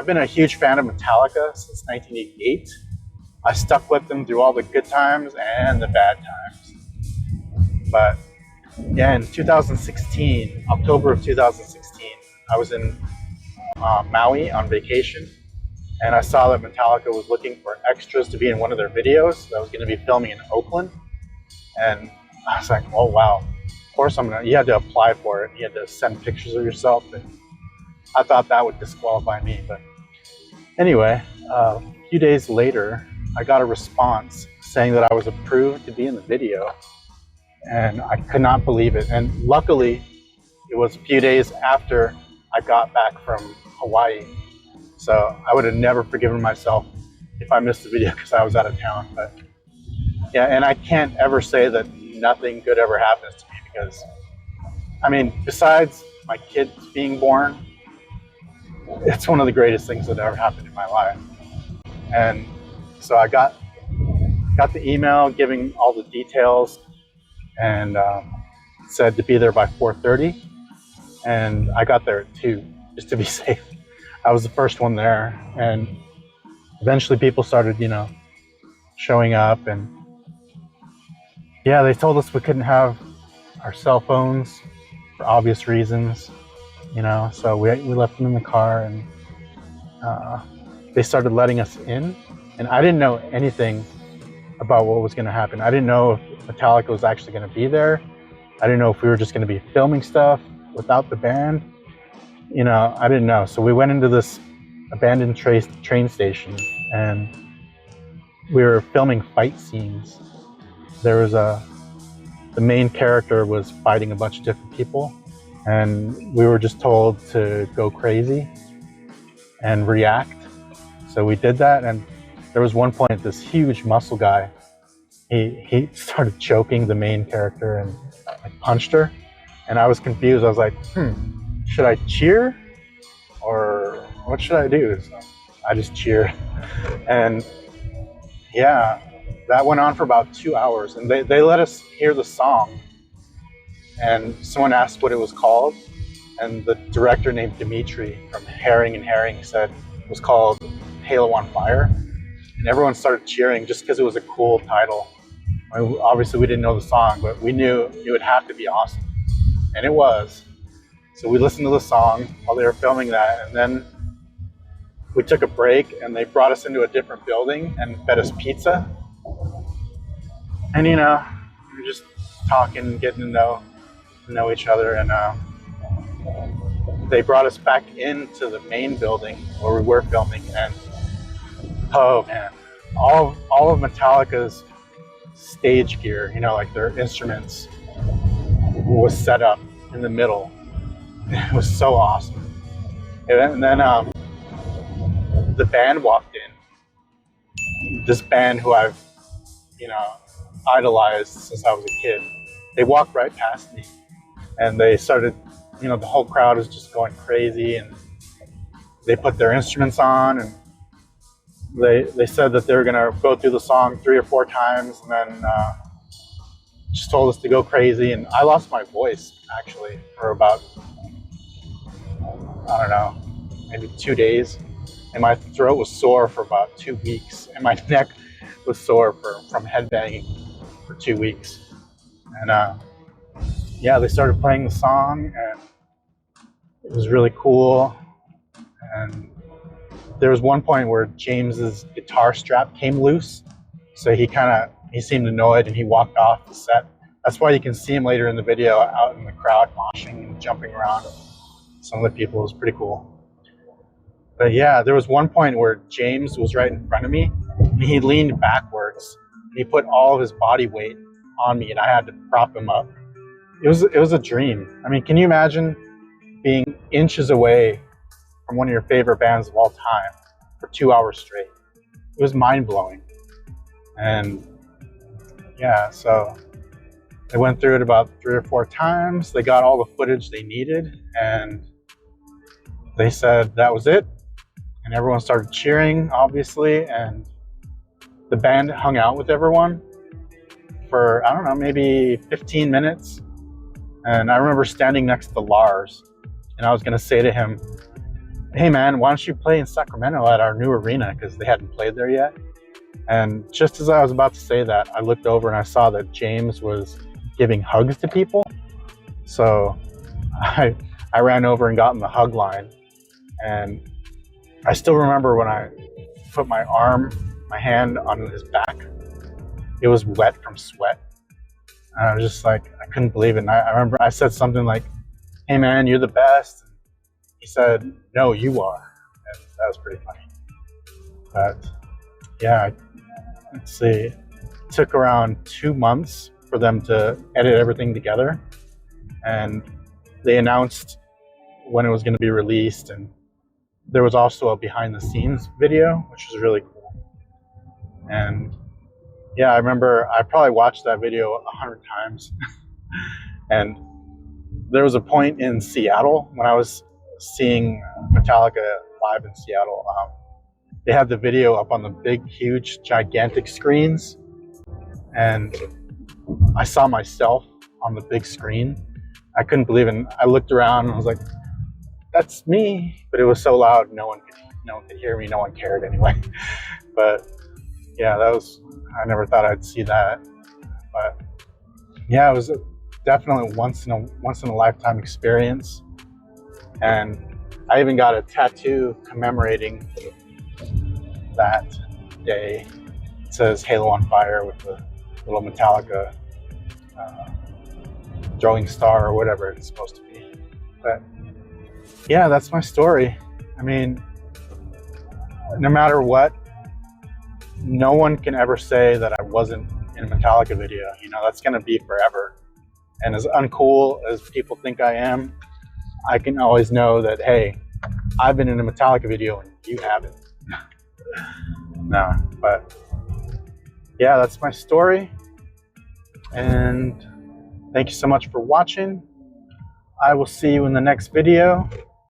I've been a huge fan of Metallica since 1988. I stuck with them through all the good times and the bad times. But yeah, in 2016, October of 2016, I was in Maui on vacation, and I saw that Metallica was looking for extras to be in one of their videos that was going to be filming in Oakland. And I was like, oh wow, of course you had to apply for it. You had to send pictures of yourself, and I thought that would disqualify me. But anyway, a few days later, I got a response saying that I was approved to be in the video, and I could not believe it. And luckily, it was a few days after I got back from Hawaii, so I would have never forgiven myself if I missed the video because I was out of town. But yeah, and I can't ever say that nothing good ever happens to me, because I mean, besides my kids being born, it's one of the greatest things that ever happened in my life. And so I got the email giving all the details, and said to be there by 4:30, and I got there at 2 just to be safe. I was the first one there, and eventually people started, showing up, and yeah, they told us we couldn't have our cell phones for obvious reasons, so we left them in the car, and they started letting us in, and I didn't know anything about what was going to happen. I didn't know if Metallica was actually going to be there. I didn't know if we were just going to be filming stuff without the band. I didn't know. So we went into this abandoned train station, and we were filming fight scenes. There was the main character was fighting a bunch of different people, and we were just told to go crazy and react. So we did that, and there was one point this huge muscle guy, he started choking the main character and punched her, and I was confused. I was like, should I cheer or what should I do? So I just cheered, and yeah, that went on for about 2 hours, and they let us hear the song, and someone asked what it was called, and the director named Dimitri from Herring and Herring said it was called Halo on Fire, and everyone started cheering just because it was a cool title. I mean, obviously we didn't know the song, but we knew it would have to be awesome, and it was. So we listened to the song while they were filming that, and then we took a break, and they brought us into a different building and fed us pizza. And we were just talking, getting to know each other, and they brought us back into the main building where we were filming, and oh man, all of Metallica's stage gear, like their instruments, was set up in the middle. It was so awesome. And then the band walked in. This band who I've, idolized since I was a kid. They walked right past me, and they started, the whole crowd was just going crazy, and they put their instruments on, and they said that they were gonna go through the song 3 or 4 times, and then just told us to go crazy. And I lost my voice actually for about, I don't know, maybe 2 days, and my throat was sore for about 2 weeks, and my neck was sore from headbanging for 2 weeks. And yeah, they started playing the song, and it was really cool. And there was one point where James's guitar strap came loose, so he seemed annoyed, and he walked off the set. That's why you can see him later in the video out in the crowd moshing and jumping around some of the people. It was pretty cool. But yeah, there was one point where James was right in front of me, and he leaned backwards, and he put all of his body weight on me, and I had to prop him up. It was a dream. I mean, can you imagine being inches away from one of your favorite bands of all time for 2 hours straight? It was mind-blowing. And yeah, so they went through it about 3 or 4 times. They got all the footage they needed, and they said that was it. And everyone started cheering, obviously, and the band hung out with everyone for, I don't know, maybe 15 minutes. And I remember standing next to Lars, and I was going to say to him, hey man, why don't you play in Sacramento at our new arena? Because they hadn't played there yet. And just as I was about to say that, I looked over and I saw that James was giving hugs to people. So I ran over and got in the hug line. And I still remember when I put my hand on his back, it was wet from sweat. And I was just like, I couldn't believe it. And I remember I said something like, hey man, you're the best. And he said, no, you are. And that was pretty funny. But yeah, let's see. It took around 2 months for them to edit everything together. And they announced when it was going to be released. And there was also a behind the scenes video, which was really cool. And yeah, I remember I probably watched that video 100 times. And there was a point in Seattle when I was seeing Metallica live in Seattle. They had the video up on the big, huge, gigantic screens. And I saw myself on the big screen. I couldn't believe it. And I looked around and I was like, that's me. But it was so loud, no one could hear me. No one cared anyway. But yeah, I never thought I'd see that. But yeah, it was definitely once in a lifetime experience. And I even got a tattoo commemorating that day. It says Halo on Fire with the little Metallica throwing star or whatever it's supposed to be. But yeah, that's my story. I mean, no matter what, no one can ever say that I wasn't in a Metallica video. That's going to be forever. And as uncool as people think I am, I can always know that, hey, I've been in a Metallica video and you haven't. No, but yeah, that's my story. And thank you so much for watching. I will see you in the next video.